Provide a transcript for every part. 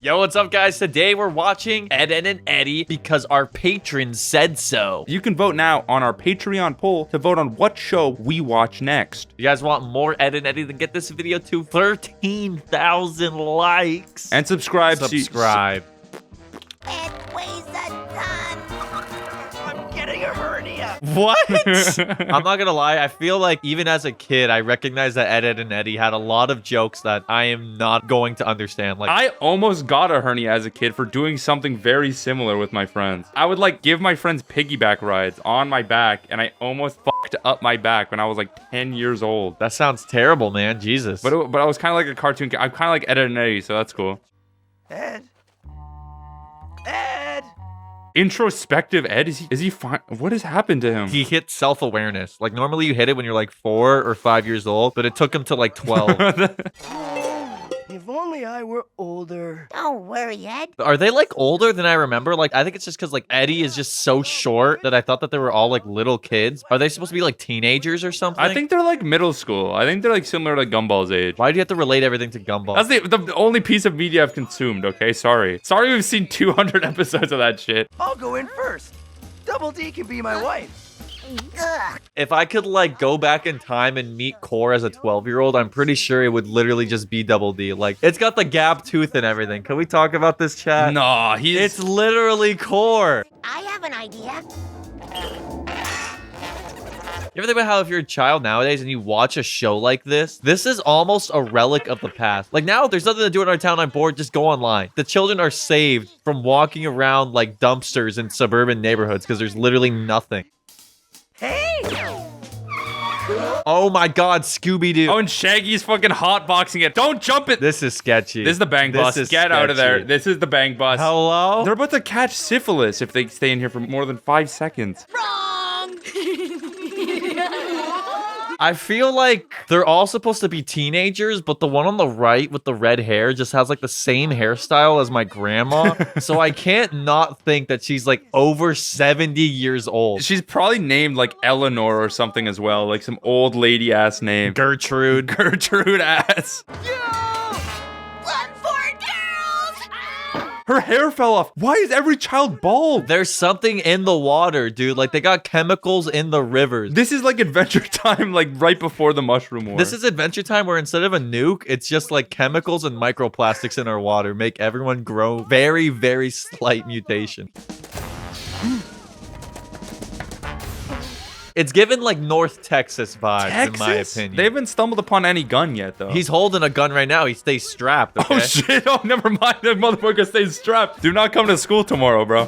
Yo, what's up, guys? Today we're watching Ed, Edd and Eddy because our patrons said so. You can vote now on our Patreon poll to vote on what show we watch next. You guys want more Ed and Eddy? Then get this video to 13,000 likes. And subscribe. Subscribe. It weighs a ton. I'm getting a hernia. What? I'm not gonna lie. I feel like even as a kid, I recognized that Ed, and Eddy had a lot of jokes that I am not going to understand. Like, I almost got a hernia as a kid for doing something very similar with my friends. I would like give my friends piggyback rides on my back, and I almost fucked up my back when I was like 10 years old. that sounds terrible, man. Jesus. But I was kind of like a cartoon. I'm kind of like Ed, and Eddy, so that's cool. Ed. Introspective Ed, is he fine? What has happened to him? He hit self-awareness. Like, normally you hit it when you're like 4 or 5 years old, but it took him to like 12. If only I were older. Don't worry, Ed. Are they like older than I remember? Like, I think it's just because like Eddy is just so short that I thought that they were all like little kids. Are they supposed to be like teenagers or something? I think they're like middle school. I think they're like similar to Gumball's age. Why do you have to relate everything to Gumball? That's the only piece of media I've consumed, okay? Sorry we've seen 200 episodes of that shit. I'll go in first. Double D can be my wife. Ugh. If I could like go back in time and meet Core as a 12-year-old, I'm pretty sure it would literally just be Double D. Like, it's got the gap tooth and everything. Can we talk about this, chat? Nah, It's literally Core. I have an idea. You ever think about how if you're a child nowadays and you watch a show like this is almost a relic of the past. Like, now, if there's nothing to do in our town, I'm bored, just go online. The children are saved from walking around like dumpsters in suburban neighborhoods because there's literally nothing. Hey! Oh my god, Scooby-Doo. Oh, and Shaggy's fucking hotboxing it. Don't jump it. This is sketchy. This is the bang bus. Get out of there. This is the bang bus. Hello? They're about to catch syphilis if they stay in here for more than 5 seconds. Wrong! I feel like they're all supposed to be teenagers, but the one on the right with the red hair just has like the same hairstyle as my grandma. So I can't not think that she's like over 70 years old. She's probably named like Eleanor or something as well. Like some old lady ass name. Gertrude. Gertrude ass. Run for it, girls! Her hair fell off. Why is every child bald? There's something in the water, dude. Like, they got chemicals in the rivers. This is like Adventure Time, like right before the Mushroom War. This is Adventure Time where instead of a nuke, it's just like chemicals and microplastics in our water make everyone grow very, very slight mutation. It's given like North Texas vibes, in my opinion. They haven't stumbled upon any gun yet, though. He's holding a gun right now. He stays strapped, okay? Oh, shit. Oh, never mind. That motherfucker stays strapped. Do not come to school tomorrow, bro.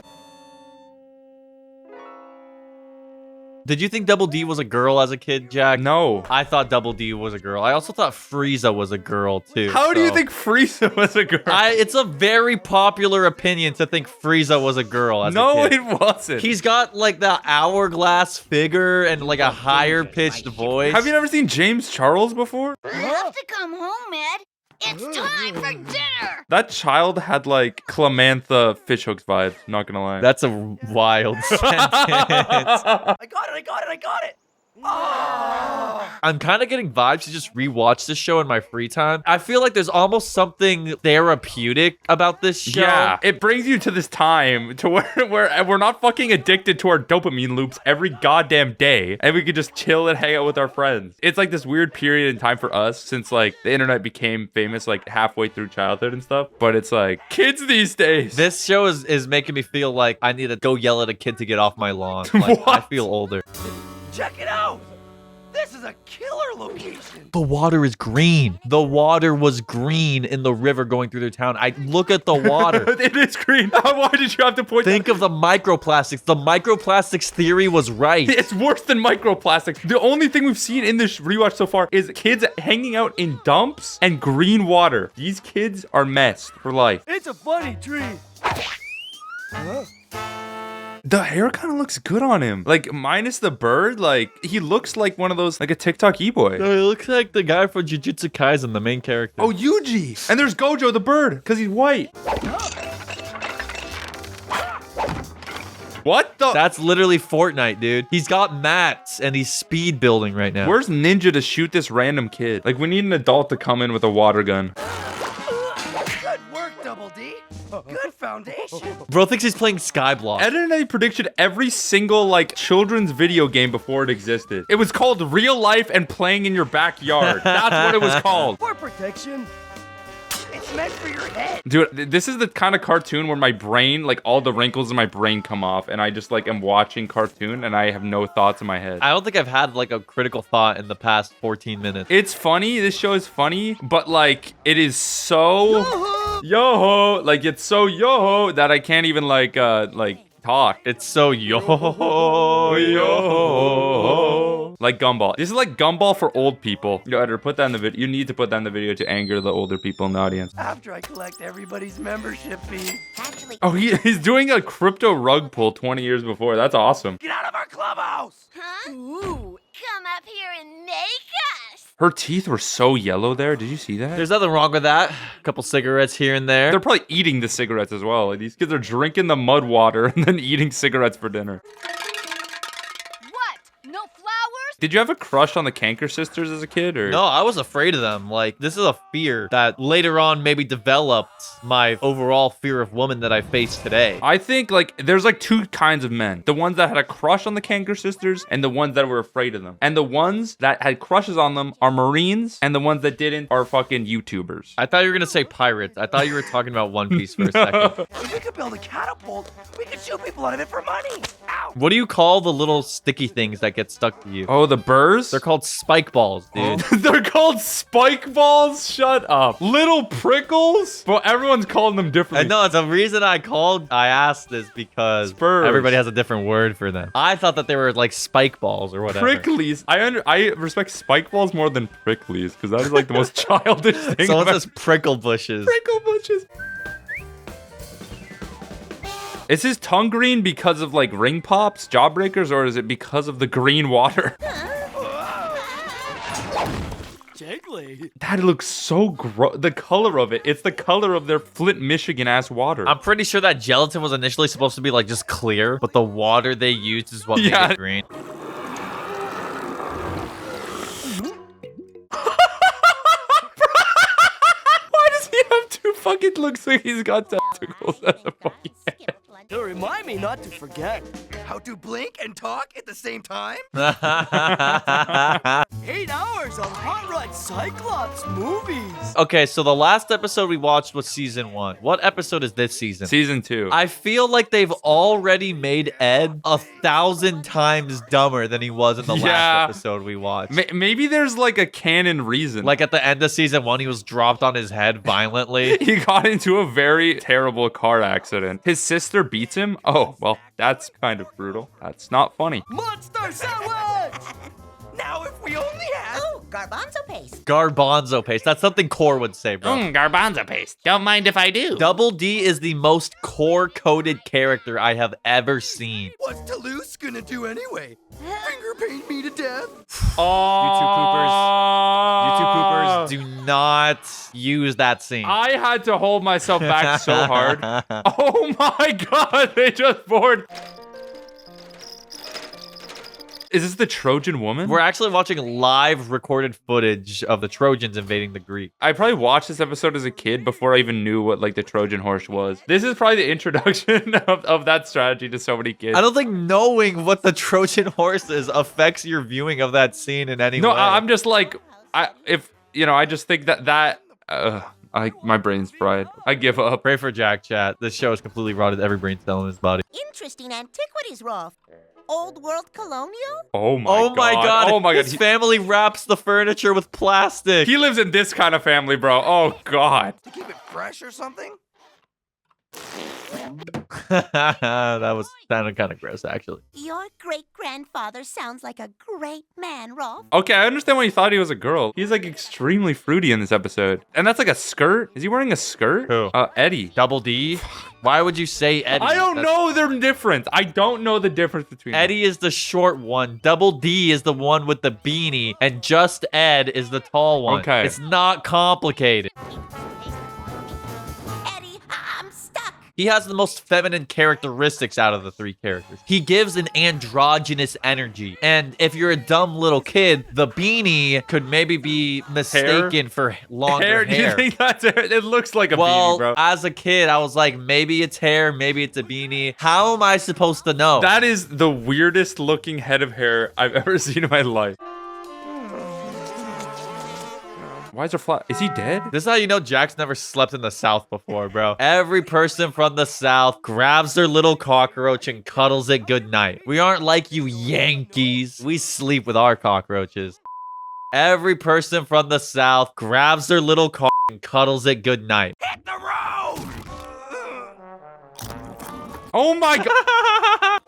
Did you think Double D was a girl as a kid, Jack? No. I thought Double D was a girl. I also thought Frieza was a girl, too. How do you think Frieza was a girl? It's a very popular opinion to think Frieza was a girl as a kid. It wasn't. He's got like the hourglass figure and like a higher pitched voice. Have you never seen James Charles before? You have to come home, Ed. It's time for dinner. That child had like Clamantha Fishhooks vibes, not gonna lie. That's a wild sentence. I got it! Oh! I'm kind of getting vibes to just rewatch this show in my free time. I feel like there's almost something therapeutic about this show. Yeah, it brings you to this time to where we're not fucking addicted to our dopamine loops every goddamn day, and we could just chill and hang out with our friends. It's like this weird period in time for us since like the internet became famous like halfway through childhood and stuff. But it's like kids these days. This show is making me feel like I need to go yell at a kid to get off my lawn. Like, I feel older. Check it out! This is a killer location! The water is green. The water was green in the river going through their town. I look at the water. It is green. Why did you have to point? Think of the microplastics. The microplastics theory was right. It's worse than microplastics. The only thing we've seen in this rewatch so far is kids hanging out in dumps and green water. These kids are messed for life. It's a funny tree! Huh? The hair kind of looks good on him. Like, minus the bird, like, he looks like one of those, like a TikTok e-boy. No, he looks like the guy from Jujutsu Kaisen, the main character. Oh, Yuji! And there's Gojo the bird, because he's white. What the? That's literally Fortnite, dude. He's got mats and he's speed building right now. Where's Ninja to shoot this random kid? Like, we need an adult to come in with a water gun. Good work, Double D. Good foundation. Bro thinks he's playing Skyblock. Ed and Eddie predicted every single like children's video game before it existed. It was called Real Life and Playing in Your Backyard. That's what it was called. For protection. It's meant for your head. Dude, this is the kind of cartoon where my brain, like all the wrinkles in my brain come off and I just like am watching cartoon and I have no thoughts in my head. I don't think I've had like a critical thought in the past 14 minutes. It's funny. This show is funny, but like it is so yo-ho, like it's so yo-ho that I can't even like talk. It's so yo. Like Gumball. This is like Gumball for old people. Yo, editor, put that in the video. You need to put that in the video to anger the older people in the audience. After I collect everybody's membership fee. Actually, Oh, he's doing a crypto rug pull 20 years before. That's awesome. Get out of our clubhouse. huh? Ooh, come up here and make us. Her teeth were so yellow there. Did you see that? There's nothing wrong with that. A couple cigarettes here and there. They're probably eating the cigarettes as well. Like, these kids are drinking the mud water and then eating cigarettes for dinner. What? No flowers? Did you have a crush on the Canker sisters as a kid? Or No, I was afraid of them. Like, this is a fear that later on maybe developed my overall fear of women that I face today. I think like there's like two kinds of men. The ones that had a crush on the Canker sisters and the ones that were afraid of them. And the ones that had crushes on them are Marines and the ones that didn't are fucking YouTubers. I thought you were going to say pirates. I thought you were talking about One Piece for a second. If we could build a catapult, we could shoot people out of it for money. Ow. What do you call the little sticky things that get stuck to you? Oh, the burrs? They're called spike balls, dude. They're called spike balls? Shut up. Little prickles? Well, everyone's calling them differently. And no, it's a reason I asked this because Spurs. everybody has a different word for them. I thought that they were like spike balls or whatever. Pricklies. I respect spike balls more than pricklies because that is like the most childish thing. So what's about- this prickle bushes? Prickle bushes. Is his tongue green because of like ring pops, jawbreakers, or is it because of the green water? Jiggly. That looks so gross. The color of it. It's the color of their Flint, Michigan ass water. I'm pretty sure that gelatin was initially supposed to be like just clear, but the water they used is what made Yeah. it green. Why does he have two fucking looks like he's got testicles as a fucking head? It'll remind me not to forget how to blink and talk at the same time. 8 hours of Hot Rod Cyclops movies. Okay, so the last episode we watched was season 1. What episode is this season? Season 2. I feel like they've already made Ed 1,000 times dumber than he was in the Yeah. last episode we watched. Maybe there's like a canon reason. Like at the end of season 1, he was dropped on his head violently. he got into a very terrible car accident. His sister beats him. Oh, well, that's kind of brutal. That's not funny. Monster sandwich! Now if we only had... Oh, garbanzo paste. Garbanzo paste. That's something Core would say, bro. Garbanzo paste. Don't mind if I do. Double D is the most core-coded character I have ever seen. What's Toulouse gonna do anyway? Finger paint me to death? YouTube poopers, do not use that scene. I had to hold myself back so hard. Oh my god, they just bored. Is this the Trojan woman? We're actually watching live recorded footage of the Trojans invading the Greek. I probably watched this episode as a kid before I even knew what like the Trojan horse was. This is probably the introduction of that strategy to so many kids. I don't think knowing what the Trojan horse is affects your viewing of that scene in any No, way. I'm just like, I just think my brain's fried. I give up. Pray for Jack Chat. This show has completely rotted every brain cell in his body. Interesting antiquities, Rolf. Old world colonial? Oh my Oh my god. Oh my god. His family wraps the furniture with plastic. He lives in this kind of family, bro. Oh god. To keep it fresh or something? That was sounded kind of gross, actually. Your great-grandfather sounds like a great man, Rolf. Okay, I understand why you thought he was a girl. He's like extremely fruity in this episode. And that's like a skirt? Is he wearing a skirt? Who? Eddie. Double D? Why would you say Eddie? I don't That's- know they're different. I don't know the difference between them. Eddie is the short one. Double D is the one with the beanie. And Just Ed is the tall one. Okay. It's not complicated. Eddie, I'm stuck. He has the most feminine characteristics out of the 3 characters. He gives an androgynous energy. And if you're a dumb little kid, the beanie could maybe be mistaken for longer hair. Do you think that's hair? It looks like a beanie, bro. As a kid, I was like, maybe it's hair, maybe it's a beanie. How am I supposed to know? That is the weirdest looking head of hair I've ever seen in my life. Why is there flat? Is he dead? This is how you know Jack's never slept in the South before, bro. Every person from the South grabs their little cockroach and cuddles it goodnight. We aren't like you Yankees. We sleep with our cockroaches. Every person from the South grabs their little cock and cuddles it goodnight. Hit the road! Oh my god. Oh,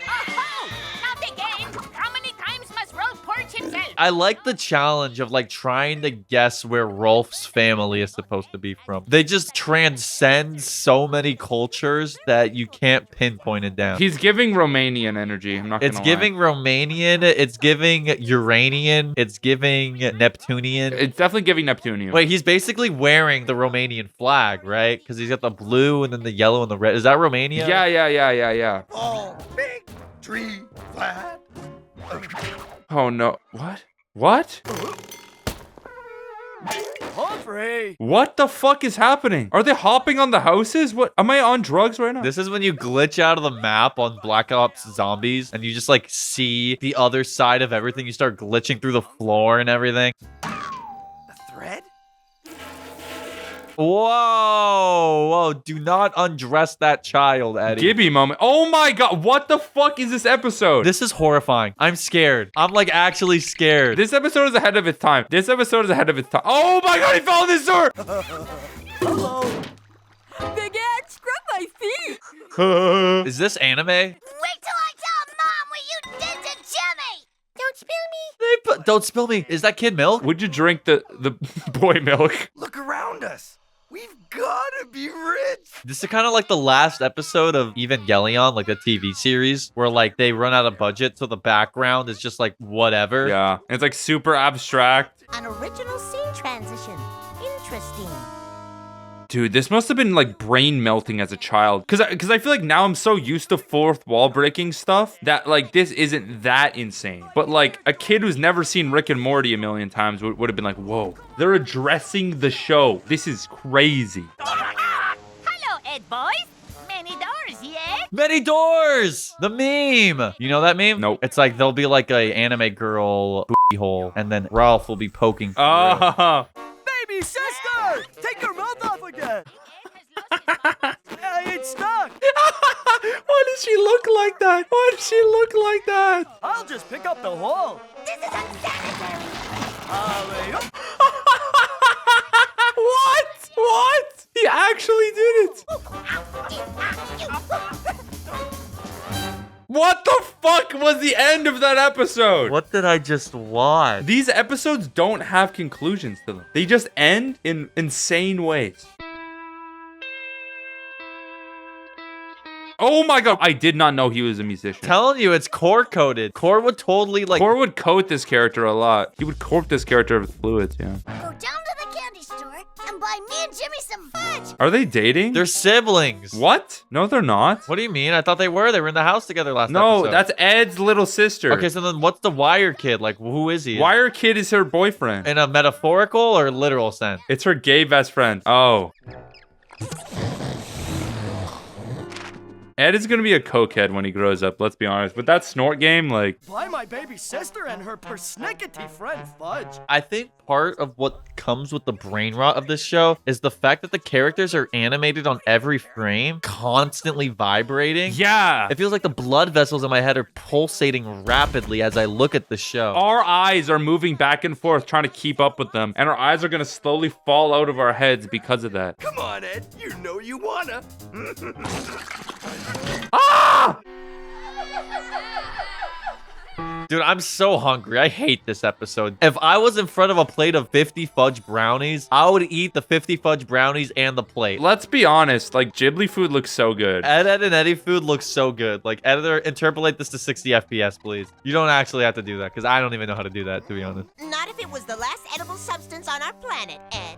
not again! How many times must Rolf purge himself? I like the challenge of like trying to guess where Rolf's family is supposed to be from. They just transcend so many cultures that you can't pinpoint it down. He's giving Romanian energy. I'm not gonna It's lie. giving Romanian, it's giving Uranian, it's giving Neptunian. It's definitely giving Neptunian. Wait, he's basically wearing the Romanian flag, right? Because he's got the blue and then the yellow and the red. Is that Romania? Yeah. Ball, big, tree, flat. Oh no. What? Humphrey! What the fuck is happening? Are they hopping on the houses? What? Am I on drugs right now? This is when you glitch out of the map on Black Ops Zombies and you just like see the other side of everything. You start glitching through the floor and everything. A thread? Whoa, do not undress that child, Eddie. Gibby moment. Oh my god. What the fuck is this episode? This is horrifying. I'm scared. I'm like actually scared. This episode is ahead of its time. Oh my god, he fell in this sewer! Hello. Big Ed, scrub my feet! Is this anime? Wait till I tell Mom what you did to Jimmy! Don't spill me! Don't spill me. Is that kid milk? Would you drink the boy milk? Look around us. We've gotta be rich. This is kind of like the last episode of Evangelion, like the TV series, where like they run out of budget, so the background is just like whatever. Yeah. It's like super abstract. An original scene transition. Interesting. Dude, this must have been like brain melting as a child. Cause I feel like now I'm so used to fourth wall breaking stuff that like this isn't that insane. But like a kid who's never seen Rick and Morty a million times would have been like, whoa, they're addressing the show. This is crazy. Hello, Ed boys. Many doors, yeah? Many doors! The meme! You know that meme? Nope. It's like there'll be like a anime girl booty hole, and then Ralph will be poking through. Oh, Baby sister! Take your mouth off again! It's stuck! why does she look like that? Why does she look like that? I'll just pick up the hole. This is unsanitary. Alley-oop. What? He actually did it. What the fuck was the end of that episode? What did I just watch? These episodes don't have conclusions to them. They just end in insane ways. Oh my god, I did not know he was a musician. Telling you, it's core coded. Core would totally like. Core would coat this character a lot. He would coat this character with fluids, yeah. Go down to the candy store and buy me and Jimmy some fudge. Are they dating? They're siblings. What? No, they're not. What do you mean? I thought they were. They were in the house together last No, episode. that's Ed's little sister. Okay, so then what's the Wire Kid? Like, who is he? Wire Kid is her boyfriend. In a metaphorical or literal sense? It's her gay best friend. Oh. Ed is gonna be a cokehead when he grows up, let's be honest. But that snort game, like... Buy my baby sister and her persnickety friend fudge. I think part of what comes with the brain rot of this show is the fact that the characters are animated on every frame, constantly vibrating. Yeah! It feels like the blood vessels in my head are pulsating rapidly as I look at the show. Our eyes are moving back and forth trying to keep up with them. And our eyes are gonna slowly fall out of our heads because of that. Come on, Ed. You know you wanna. Ah! Dude, I'm so hungry. I hate this episode. If I was in front of a plate of 50 fudge brownies, I would eat the 50 fudge brownies and the plate. Let's be honest, like Ghibli food looks so good. Ed and Eddy food looks so good. Like, editor, interpolate this to 60 FPS, please. You don't actually have to do that, because I don't even know how to do that, to be honest. Not if it was the last edible substance on our planet, Ed.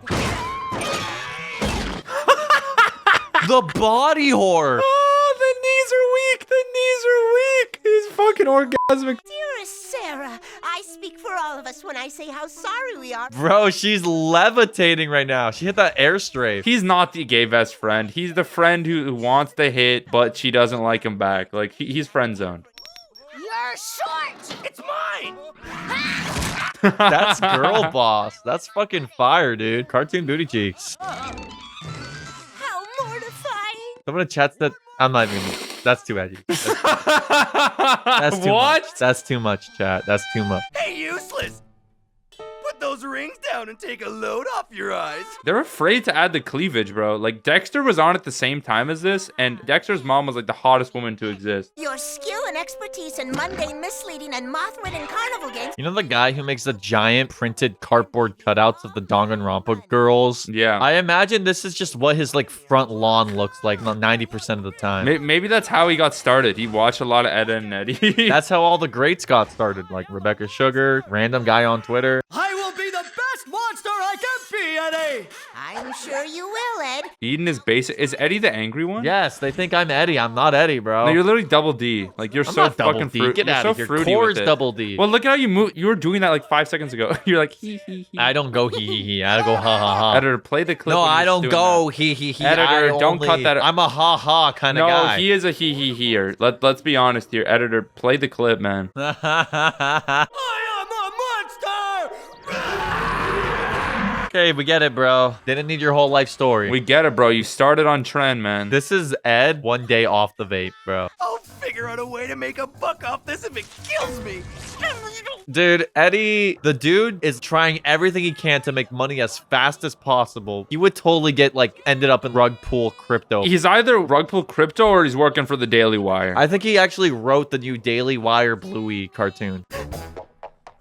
The body horror. Oh, the knees are weak. The knees are weak. He's fucking orgasmic. Dearest Sarah, I speak for all of us when I say how sorry we are. Bro, she's levitating right now. She hit that air strafe. He's not the gay best friend. He's the friend who wants to hit, but she doesn't like him back. Like, he's friend zoned. You're short. It's mine! That's girl boss. That's fucking fire, dude. Cartoon booty cheeks. How mortifying. Someone in chat said, I'm not even. That's too edgy. That's too What? much. That's too much, chat. That's too much. Hey, useless! Put those rings down and take a load off your eyes. They're afraid to add the cleavage, bro. Like, Dexter was on at the same time as this, and Dexter's mom was like the hottest woman to exist. Your skill and expertise in mundane, misleading, and moth-ridden carnival games. You know the guy who makes the giant printed cardboard cutouts of the Danganronpa girls? Yeah. I imagine this is just what his like front lawn looks like 90% of the time. Maybe that's how he got started. He watched a lot of Edda and Eddy. That's how all the greats got started, like Rebecca Sugar, random guy on Twitter. I will be the best monster I can be, Eddy! I'm sure you will, Ed. Eden is basic. Is Eddy the angry one? Yes, they think I'm Eddie. I'm not Eddie, bro. No, you're literally double D. Like, you're I'm so not double fucking D. fruity. Get You're out so of here. fruity Core's with it. double D. Well, look at how you move. You were doing that like 5 seconds ago. You're like, hee hee hee. I don't go hee hee hee. I go ha ha ha. Editor, play the clip. No, when I he's don't doing go that. hee hee hee. Editor, don't cut that. I'm a ha ha kind of No, guy. he is a hee hee heer. Let's be honest here. Editor, play the clip, man. I am a monster! Okay, we get it, bro. Didn't need your whole life story. We get it, bro. You started on trend, man. This is Ed one day off the vape, bro. I'll figure out a way to make a buck off this if it kills me. Dude, Eddie, the dude is trying everything he can to make money as fast as possible. He would totally get like ended up in rug pull crypto. He's either rug pull crypto or he's working for the Daily Wire. I think he actually wrote the new Daily Wire Bluey cartoon.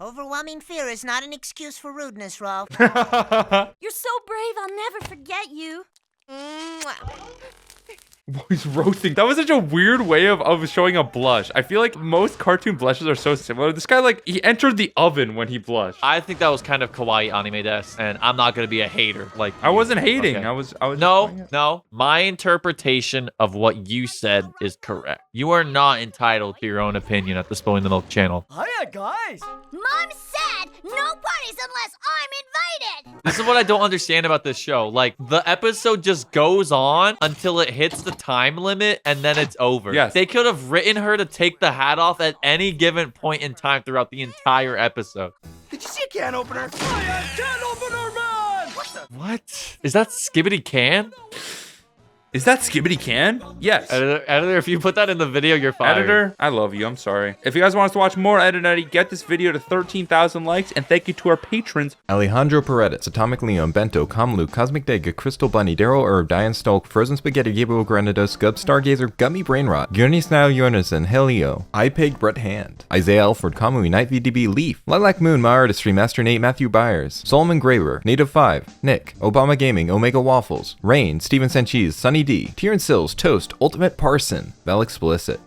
Overwhelming fear is not an excuse for rudeness, Rolf. You're so brave, I'll never forget you. He's roasting. That was such a weird way of showing a blush. I feel like most cartoon blushes are so similar. This guy, like, he entered the oven when he blushed. I think that was kind of kawaii anime-des, and I'm not gonna be a hater. Like I wasn't hating. Okay. I was No. My interpretation of what you said is correct. You are not entitled to your own opinion at the Spilling the Milk channel. Hiya, guys! Mom said no parties unless I'm invited. This is what I don't understand about this show. Like, the episode just goes on until it hits the time limit, and then it's over. Yes. They could have written her to take the hat off at any given point in time throughout the entire episode. Did you see a can opener? I am can opener man! What? Is that Skibbity Can? Is that Skibbity Can? Yes. Editor, if you put that in the video, you're fired. Editor, I love you. I'm sorry. If you guys want us to watch more Ed and Eddy, get this video to 13,000 likes, and thank you to our patrons. Alejandro Paredes, Atomic Leon, Bento, Kamlu, Cosmic Dega, Crystal Bunny, Daryl Herb, Diane Stolk, Frozen Spaghetti, Gabriel Granados, Gub Stargazer, Gummy Brainrot, Guernis Nile Jonason, Helio, iPig Brett Hand, Isaiah Alford, Kamui, Night VDB, Leaf, Lilac Moon, My Artistry, Master Nate, Matthew Byers, Solomon Graver, Native 5, Nick, Obama Gaming, Omega Waffles, Rain, Steven Sanchez, Sunny D, Tieran Sills, Toast, Ultimate Parson, Val Explicit.